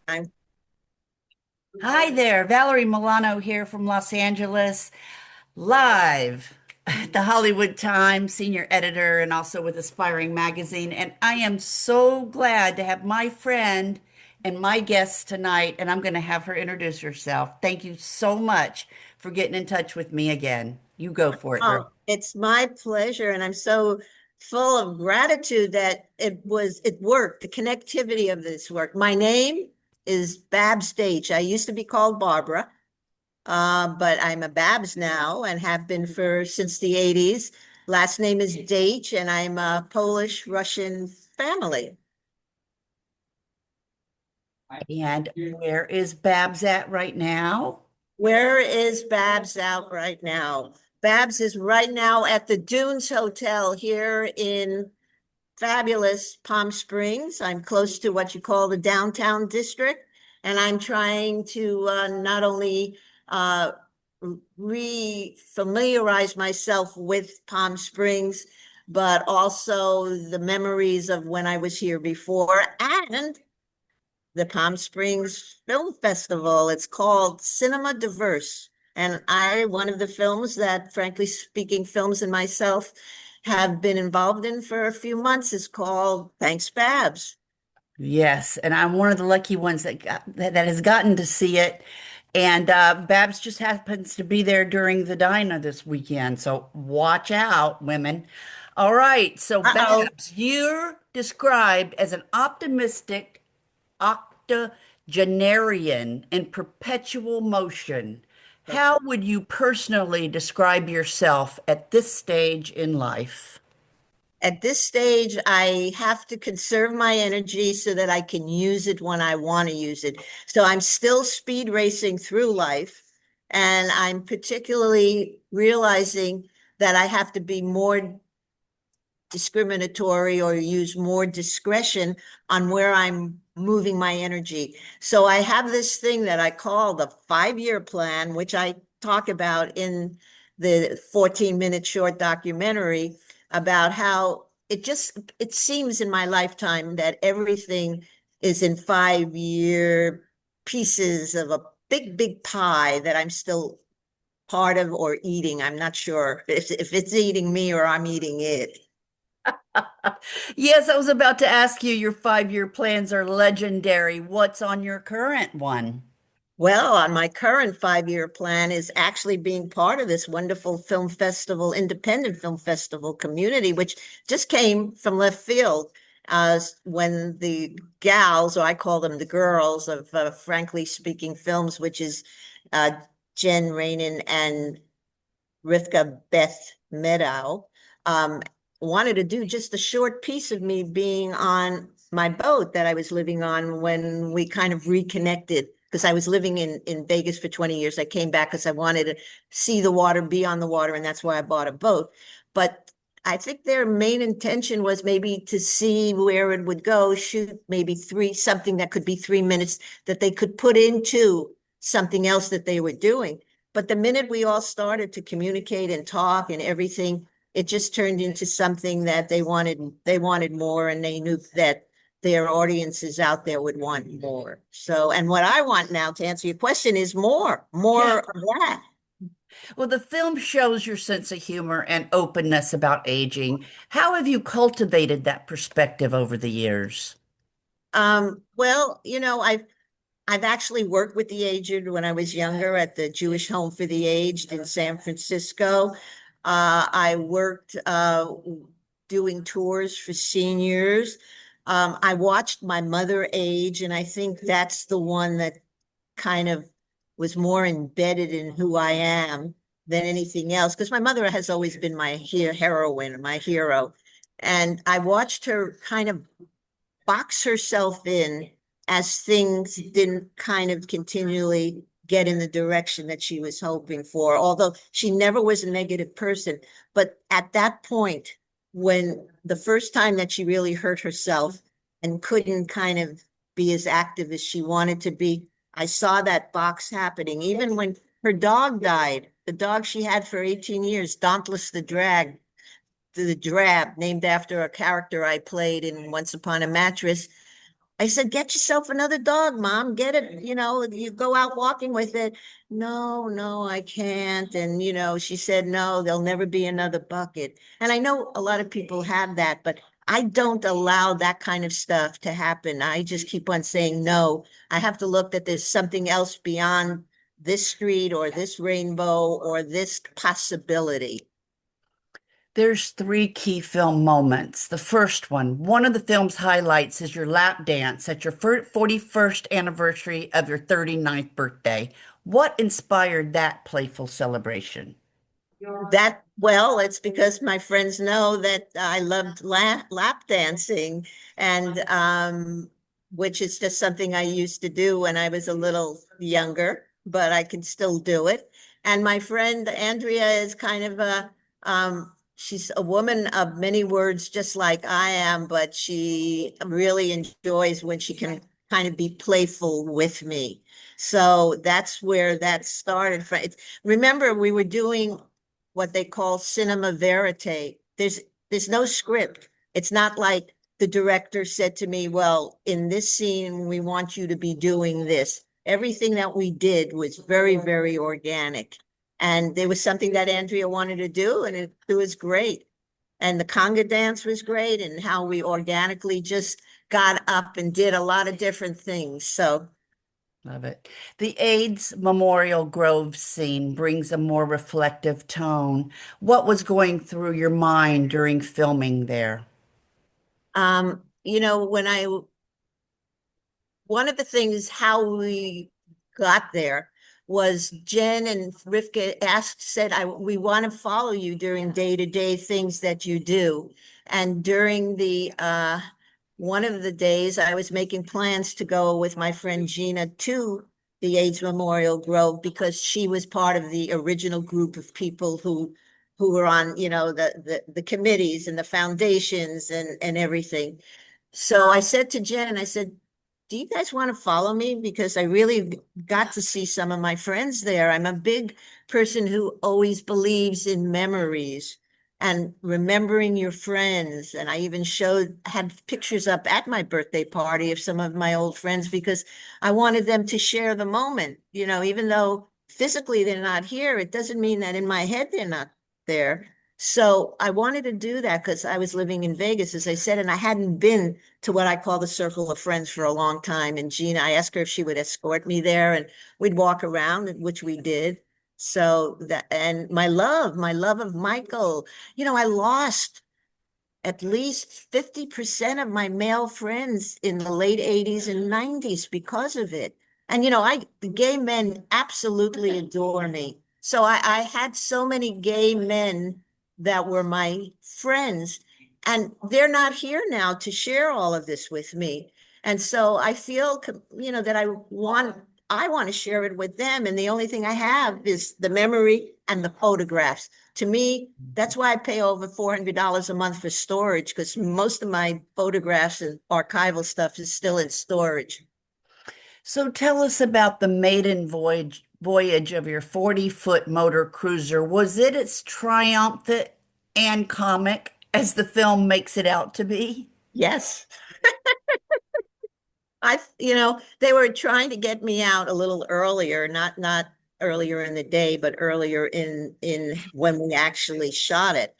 I'm Hi there, Valerie Milano here from Los Angeles, live at the Hollywood Times, senior editor, and also with Aspiring Magazine. And I am so glad to have my friend and my guest tonight, and I'm going to have her introduce herself. Thank you so much for getting in touch with me again. You go for it, girl. Oh, it's my pleasure, and I'm so full of gratitude that it worked. The connectivity of this work. My name is Babs Daitch. I used to be called Barbara, but I'm a Babs now and have been for since the 80s. Last name is Daitch, and I'm a Polish Russian family. And where is Babs at right now? Where is Babs out right now? Babs is right now at the Dunes Hotel here in fabulous Palm Springs. I'm close to what you call the downtown district, and I'm trying to not only re-familiarize myself with Palm Springs, but also the memories of when I was here before and the Palm Springs Film Festival. It's called Cinema Diverse. And one of the films that, frankly speaking, films and myself have been involved in for a few months is called Thanks Babs. Yes, and I'm one of the lucky ones that has gotten to see it. And Babs just happens to be there during the Dinah this weekend, so watch out, women. All right, so Uh-oh. Babs, you're described as an optimistic octogenarian in perpetual motion. How would you personally describe yourself at this stage in life? At this stage, I have to conserve my energy so that I can use it when I want to use it. So I'm still speed racing through life, and I'm particularly realizing that I have to be more discriminatory or use more discretion on where I'm moving my energy. So I have this thing that I call the 5-year plan, which I talk about in the 14-minute short documentary about how it seems in my lifetime that everything is in 5-year pieces of a big pie that I'm still part of or eating. I'm not sure if it's eating me or I'm eating it. Yes, I was about to ask you, your 5-year plans are legendary. What's on your current one? Well, on my current 5-year plan is actually being part of this wonderful film festival, independent film festival community, which just came from left field when the gals, or I call them the girls of Frankly Speaking Films, which is uh, Jen Rainin and Rivka Beth Meadow, um, wanted to do just a short piece of me being on my boat that I was living on when we kind of reconnected. Because I was living in Vegas for 20 years. I came back because I wanted to see the water, be on the water, and that's why I bought a boat. But I think their main intention was maybe to see where it would go, shoot maybe something that could be 3 minutes that they could put into something else that they were doing. But the minute we all started to communicate and talk and everything, it just turned into something that they wanted more, and they knew that their audiences out there would want more. So, and what I want now to answer your question is Yeah. more of that. Well, the film shows your sense of humor and openness about aging. How have you cultivated that perspective over the years? Well, I've actually worked with the aged when I was younger at the Jewish Home for the Aged in San Francisco. I worked doing tours for seniors. I watched my mother age, and I think that's the one that kind of was more embedded in who I am than anything else. Because my mother has always been my heroine, my hero. And I watched her kind of box herself in as things didn't kind of continually get in the direction that she was hoping for, although she never was a negative person. But at that point, when the first time that she really hurt herself and couldn't kind of be as active as she wanted to be, I saw that box happening. Even when her dog died, the dog she had for 18 years, Dauntless the Drab, named after a character I played in Once Upon a Mattress, I said, get yourself another dog, Mom. Get it, you go out walking with it. No, no, I can't. And, she said, no, there'll never be another bucket. And I know a lot of people have that, but I don't allow that kind of stuff to happen. I just keep on saying, no, I have to look that there's something else beyond this street or this rainbow or this possibility. There's three key film moments. The first one of the film's highlights is your lap dance at your 41st anniversary of your 39th birthday. What inspired that playful celebration? Well, it's because my friends know that I loved lap dancing and which is just something I used to do when I was a little younger, but I can still do it. And my friend Andrea is kind of she's a woman of many words, just like I am, but she really enjoys when she can kind of be playful with me. So that's where that started from. Remember, we were doing what they call cinema verite. There's no script. It's not like the director said to me, well, in this scene, we want you to be doing this. Everything that we did was very, very organic. And there was something that Andrea wanted to do, and it was great. And the conga dance was great, and how we organically just got up and did a lot of different things. So Love it. The AIDS Memorial Grove scene brings a more reflective tone. What was going through your mind during filming there? when I one of the things how we got there was Jen and Rivka said, we want to follow you during day-to-day things that you do. And during the one of the days I was making plans to go with my friend Gina to the AIDS Memorial Grove because she was part of the original group of people who were on, the committees and the foundations and everything. So I said to Jen, I said, do you guys want to follow me? Because I really got to see some of my friends there. I'm a big person who always believes in memories and remembering your friends. And I even had pictures up at my birthday party of some of my old friends because I wanted them to share the moment. Even though physically they're not here, it doesn't mean that in my head they're not there. So I wanted to do that because I was living in Vegas, as I said, and I hadn't been to what I call the circle of friends for a long time. And Gina, I asked her if she would escort me there and we'd walk around, which we did. So that, and my love of Michael, I lost at least 50% of my male friends in the late 80s and 90s because of it. And the gay men absolutely adore me. So I had so many gay men that were my friends, and they're not here now to share all of this with me. And so I feel, that I want to share it with them. And the only thing I have is the memory and the photographs. To me, that's why I pay over $400 a month for storage, because most of my photographs and archival stuff is still in storage. So tell us about the maiden voyage of your 40-foot motor cruiser. Was it as triumphant and comic as the film makes it out to be? Yes. They were trying to get me out a little earlier, not earlier in the day, but earlier in when we actually shot it.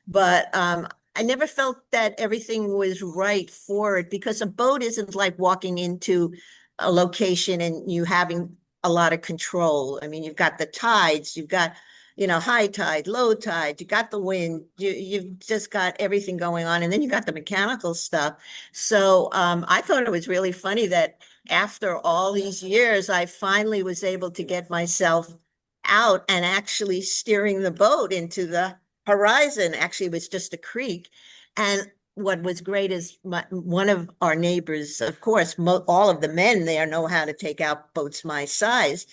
But I never felt that everything was right for it because a boat isn't like walking into a location and you having a lot of control. I mean, you've got the tides, you've got, high tide, low tide, you got the wind, you've just got everything going on, and then you got the mechanical stuff. So I thought it was really funny that after all these years, I finally was able to get myself out and actually steering the boat into the horizon. Actually, it was just a creek. And what was great is one of our neighbors, of course, all of the men there know how to take out boats my size.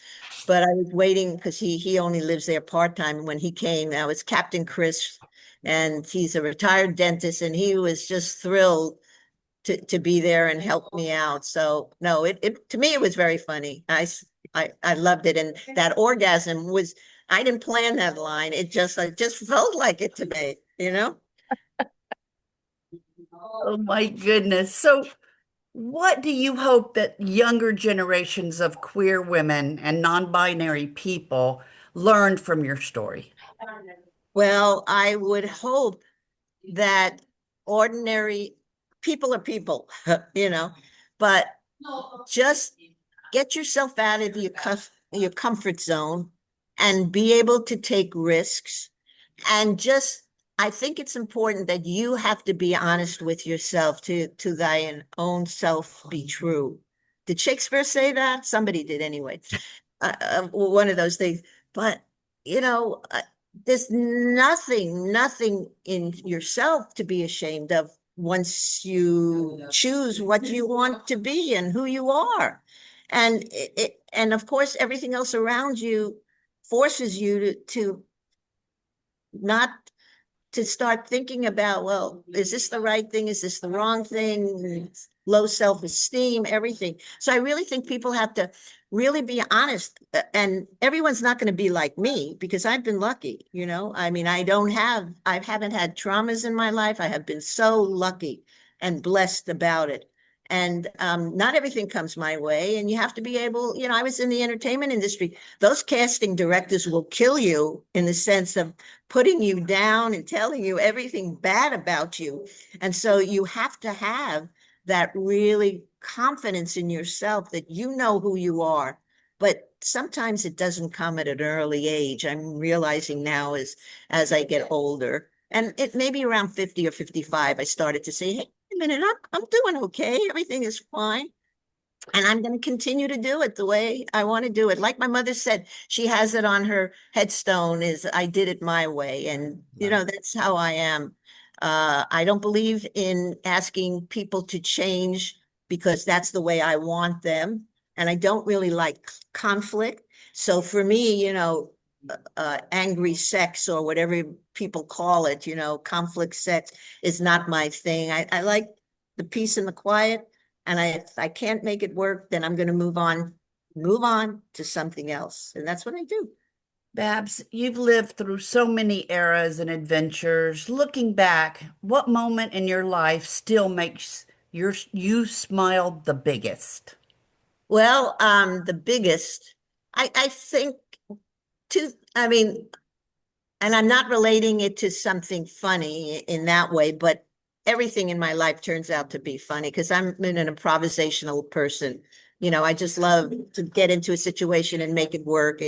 But I was waiting because he only lives there part-time. And when he came, that was Captain Chris, and he's a retired dentist, and he was just thrilled to be there and help me out. So no, it to me it was very funny. I loved it, and that orgasm was I didn't plan that line. It just felt like it to me. Oh my goodness. So What do you hope that younger generations of queer women and non-binary people learned from your story? Well, I would hope that ordinary people are people, you know, but just get yourself out of your comfort zone and be able to take risks and just I think it's important that you have to be honest with yourself to thine own self be true. Did Shakespeare say that? Somebody did anyway. One of those things. But you know, there's nothing in yourself to be ashamed of once you choose what you want to be and who you are. And and of course, everything else around you forces you to not to start thinking about, well, is this the right thing? Is this the wrong thing? Low self-esteem, everything. So I really think people have to really be honest. And everyone's not going to be like me because I've been lucky, you know. I mean, I haven't had traumas in my life. I have been so lucky and blessed about it. And not everything comes my way. And you have to be able, you know, I was in the entertainment industry. Those casting directors will kill you in the sense of putting you down and telling you everything bad about you. And so you have to have that really confidence in yourself that you know who you are. But sometimes it doesn't come at an early age. I'm realizing now as I get older. And it may be around 50 or 55, I started to say, hey, wait a minute, I'm doing okay. Everything is fine. And I'm going to continue to do it the way I want to do it. Like my mother said, she has it on her headstone is I did it my way. And, you know, that's how I am. I don't believe in asking people to change because that's the way I want them. And I don't really like conflict. So for me, you know, angry sex or whatever people call it, you know, conflict sex is not my thing. I like the peace and the quiet. And if I can't make it work, then I'm going to move on to something else. And that's what I do. Babs, you've lived through so many eras and adventures. Looking back, what moment in your life still makes you smile the biggest? Well, the biggest, I think I mean, and I'm not relating it to something funny in that way, but everything in my life turns out to be funny because I'm an improvisational person. You know, I just love to get into a situation and make it work.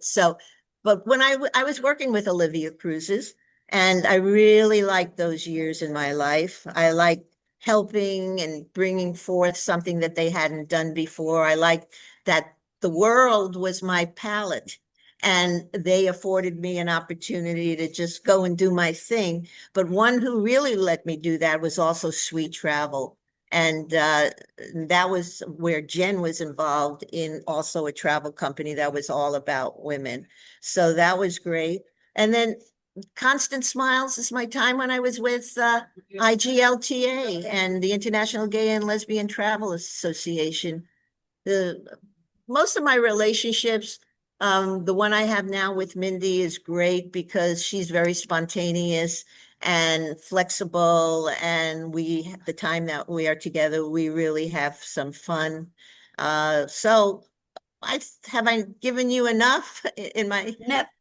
So, but when I was working with Olivia Cruises, and I really liked those years in my life. I liked helping and bringing forth something that they hadn't done before. I liked that the world was my palette and they afforded me an opportunity to just go and do my thing. But one who really let me do that was also Sweet Travel. And that was where Jen was involved in also a travel company that was all about women. So that was great. And then Constant Smiles is my time when I was with IGLTA and the International Gay and Lesbian Travel Association. The most of my relationships, the one I have now with Mindy is great because she's very spontaneous and flexible. And the time that we are together, we really have some fun. So I given you enough in my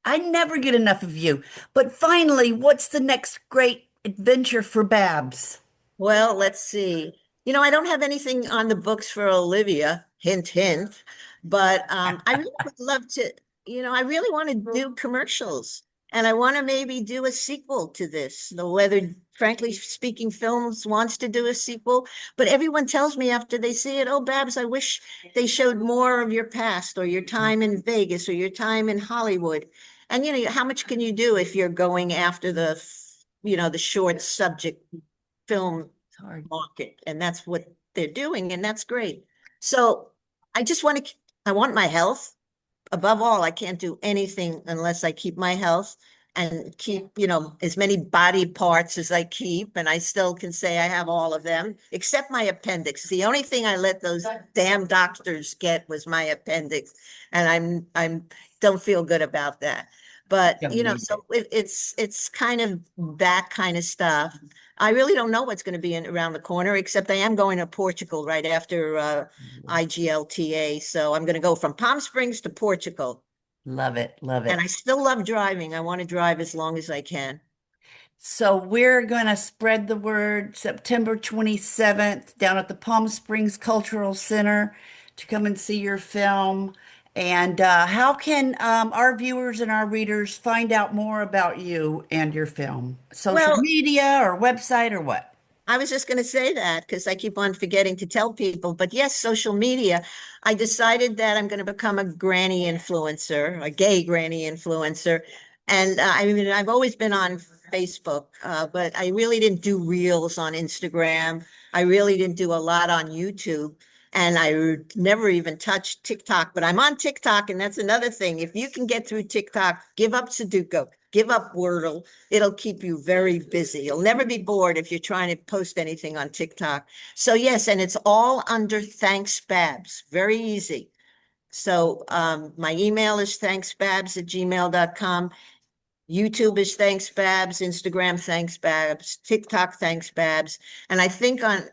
I never get enough of you. But finally, what's the next great adventure for Babs? Well, let's see. You know, I don't have anything on the books for Olivia, hint, hint, but I really would love to, you know, I really want to do commercials and I want to maybe do a sequel to this. The whether, frankly speaking, films wants to do a sequel, but everyone tells me after they see it, oh, Babs, I wish they showed more of your past or your time in Vegas or your time in Hollywood. And, you know, how much can you do if you're going after you know, the short subject film Sorry. market, and that's what they're doing, and that's great. So I just want to, I want my health. Above all, I can't do anything unless I keep my health and keep, you know, as many body parts as I keep, and I still can say I have all of them, except my appendix. The only thing I let those damn doctors get was my appendix, and I'm don't feel good about that. But Amazing. so it's kind of that kind of stuff. I really don't know what's going to be around the corner, except I am going to Portugal right after IGLTA. So I'm going to go from Palm Springs to Portugal. Love it. Love And it. I still love driving. I want to drive as long as I can. So we're going to spread the word September 27th down at the Palm Springs Cultural Center to come and see your film. And how can our viewers and our readers find out more about you and your film? Social Well, media or website or what? I was just going to say that because I keep on forgetting to tell people. But yes, social media. I decided that I'm going to become a granny influencer, a gay granny influencer. And I mean, I've always been on Facebook, but I really didn't do reels on Instagram. I really didn't do a lot on YouTube. And never even touched TikTok, but I'm on TikTok. And that's another thing. If you can get through TikTok, give up Sudoku, give up Wordle. It'll keep you very busy. You'll never be bored if you're trying to post anything on TikTok. So yes, and it's all under Thanks Babs. Very easy. So my email is thanksbabs@gmail.com. YouTube is Thanks Babs, Instagram Thanks Babs, TikTok Thanks Babs, and I think on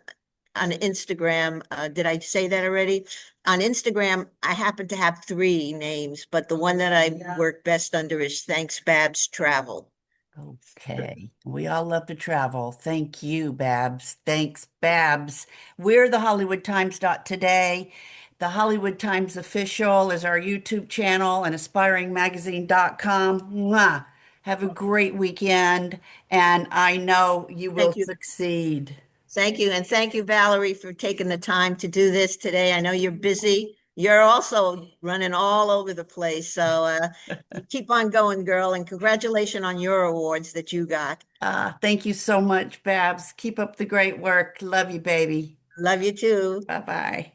Instagram, did I say that already? On Instagram, I happen to have three names, but the one that I work best under is Thanks Babs Travel. Okay. We all love to travel. Thank you, Babs. Thanks, Babs. We're the Hollywood Times today. The Hollywood Times official is our YouTube channel and aspiringmagazine.com. Mwah. Have a great weekend, and I know you will Thank you. succeed. Thank you. And thank you, Valerie, for taking the time to do this today. I know you're busy. You're also running all over the place. So you keep on going, girl. And congratulations on your awards that you got. Thank you so much, Babs. Keep up the great work. Love you, baby. Love you too. Bye-bye.